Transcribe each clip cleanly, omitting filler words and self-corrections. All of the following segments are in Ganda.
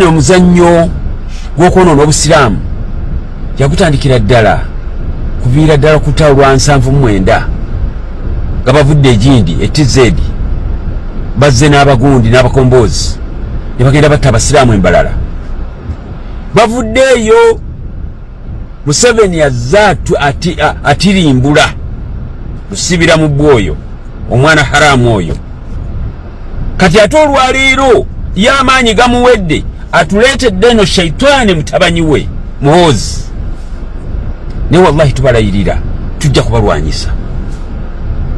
omuzannyo gw'okwonoona obusiraamu yagutandikira ddala kuviira ddala ku ttaawo lwa 79 nga bavudde egindi TZ bazze n'abagundi n'abakomboozi ne bagenda batta abasiraamu embalala. Bavudde eyo Museveni yazza atirimbula lusibira mu bwoyo omwana haramu oyo. Kati ate olwaleero y'amaanyi gamuwedde atuleetedde eno shaitaani mutabanyi we Muhoozi. Ne wallahi tubalayirira tujja kubalwanyisa.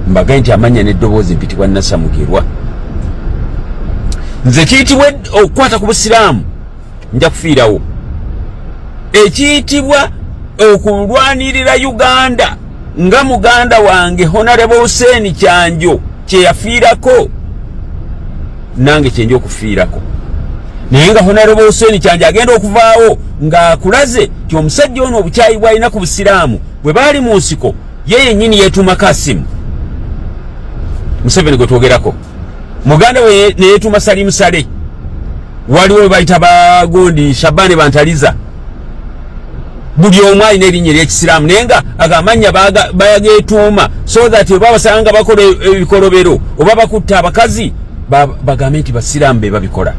Mbagaye nti amanya n'eddoboozi mpitibwa Nasamugerwa. Nze kiyitibwa okukwata ku busiraamu nja kufiirawo. Ekiyitibwa okulwanirira Uganda nga muganda wange Honorable Hussein Kyanjo kye yafiirako nange kyenja okufiirako. Naye nga Honorable Hussein Kyanjo agenda okuvaawo ng'akulaze ti omusajja ono obukyayi bw'alina ku busiraamu bwe baali mu nsiko ye yennyini yeetuuma Kasimu Museveni gwe twogerako. Muganda we ne yeetuuma Salimu Sale. Waliwo bayita bagundi Shabani Bantaliza. Buli omu alina erinnya ery'ekisiraamu naye nga agamanya bayageetuuma so that bwe babasanga bakola ebikolobero oba bakutta abakazi bagambe nti basiraamu be babikola.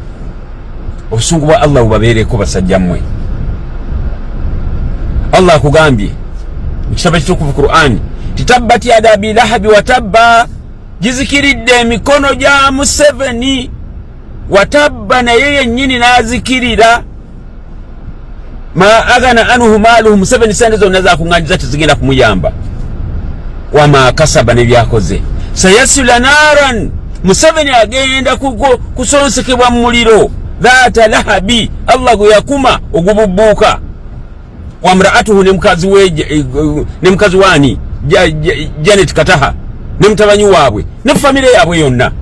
Obusungu bwa Allah bubabeereko basajja mmwe. Allah akugambye mu kitabo ekitukuvu Qur'an titabbat yada Abi Lahabi wa tabba, gizikiridde emikono gya Museveni watabba naye yennyini n'azikirira. Ma agana anuhu maaluhu, Museveni sente zonna zakuŋŋanyiza tezigenda kumuyamba. Wama kasaba ne byakoze. Sayasula naran, Museveni agenda kusonsekebwa mu muliro. Dhata lahabi, Allah gwe yakuma ogububbuuka. Wamraatuhu ne mukazi waani Janet Kataha ne mutabanyi waabwe ne famire yaabwe yonna.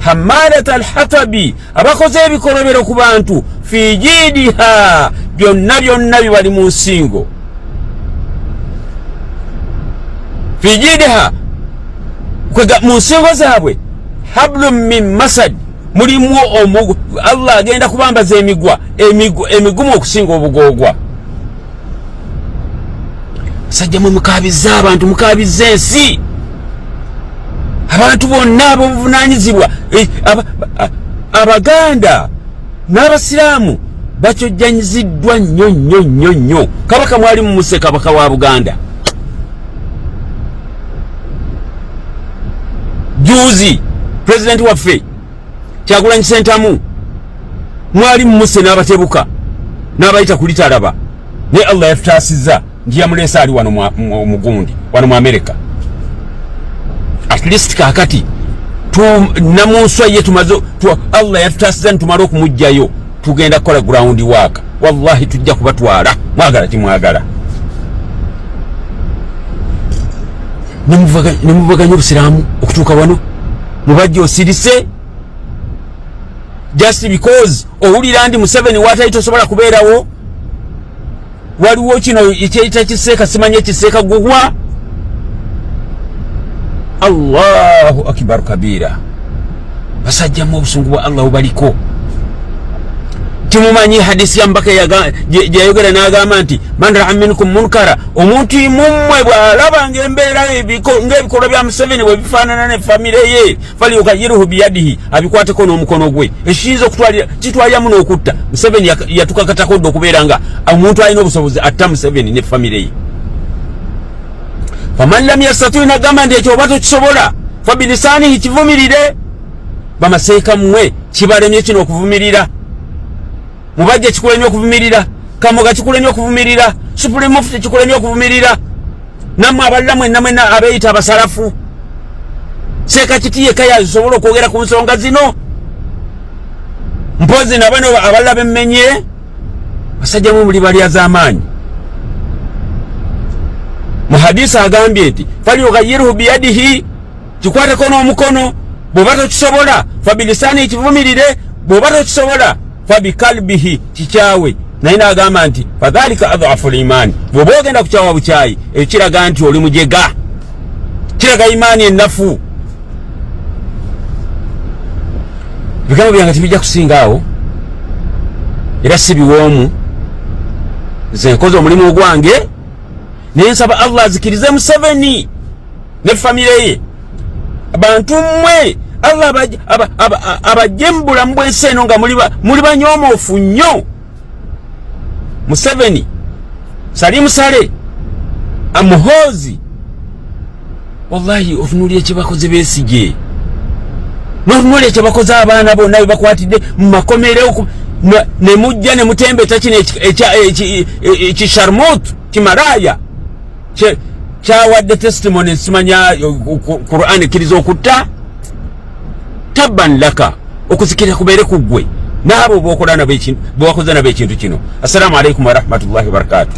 Hamalat al-hatabi, abakoze ebikolobero ku bantu fi jidiha, byonna bibali mu nsingo. Fi jidiha, mu nsingo zaabwe hablum min masad, mulimu Allah agenda kubambaza emigumu okusinga obugogwa. Sajja mwe mukabiza abantu, mukabiza ensi. Abantu bonna ab'obuvunaanyizibwa Abaganda n'Abasiraamu bakyojjanyiziddwa nnyo. Kabaka mwali mumuse kabaka wa Buganda. Juzi President waffe Kyagulanyi Ssentamu mwali mumuse n'abatebuka n'abayita kulitalaba. Ne Allah yafutaasizza nti yamuleese ali wano mugundi wano mu Amerika. At least kakati namunswa ye tumazo Allah yatutasiza ntumala okumujjayo tugenda kukola ground work. Wallahi tujja kubatwala mwagala timwagala. Nimuvaganya obusiraamu okutuuka wano mubajja osirise just because owulira ndi Museveni watali tosobola kubeerawo. Waliwo kino ekyeyita kiseeka simanye kiseeka gugwa. Allahu akbar kabira. Basajja mu obusungu bwa Allah bubaliko. Timumanyi hadisi ya mbaka yayogera n'agamba nti man ra'a minkum munkara, omuntu mumwe bw'alaba ng'embeera ng'ebikolo bya Museveni bwe bifaanana ne famire ye falyughayyirhu biyadihi, abikwateko n'omukono gwe. Ekiyinza kitwalyamu n'okutta. Museveni yatukakatako dda okubeera nga omuntu alina obusobozi atta Museveni ne famire ye. Faman lam yastati, nagamba nti ekyo oba tokisobola fabilisaanihi, kivumirire. Bamaseeka mmwe kibalemye kino okuvumirira. Mubajja kikulemye okuvumirira. Kamoga kikulemye okuvumirira. Supreme Mufti kikulemye okuvumirira. Nammwe abalala mwenna abeeyita abasalafu. Seeka kiti yekka yasobola okwogera ku nsonga zino. Mpozi na bano abalala bemmenye. Basajja mu muli balyazaamaanyi. Muhadisa agambye nti falyughayyirhu biyadihi, kikwateko n'omukono. Bw'oba tokisobola fabilisaanihi, kivumirire. Bw'oba tokisobola fabikalbihi, kikyawe. Naye n'agamba nti fadhalika adhafu limaani, bw'oba ogenda kukyawa bukyayi ekyo kiraga nti oli mujega, kiraga imaani ennafu. Bigambo byange tibijja kusingaawo. era sibiwoomu nze nkoze omulimu ogwange nensaba Allah azikirize Museveni ne famire ye abantu mmwe Allah abajje mu bulamu bw'ensi eno nga muli banyoomoofu nnyo. Museveni Salim Saleh amuhoozi wallahi otunuulira kyebakoze Besigye n'otunuulira kyebakoze abaana bonna bebakwatidde mu makomero ne mujja ne mutembeta kino ekisharmut kimalaya kyawadde testimony simanya Qur'an ekkiriza okutta tabban laka okuzikira kubeere ku ggwe n'abo b'okola nabo ekintu b'owakoze nabo ekintu kino. Assalamu alaikum wa rahmatullahi wa barakatuh.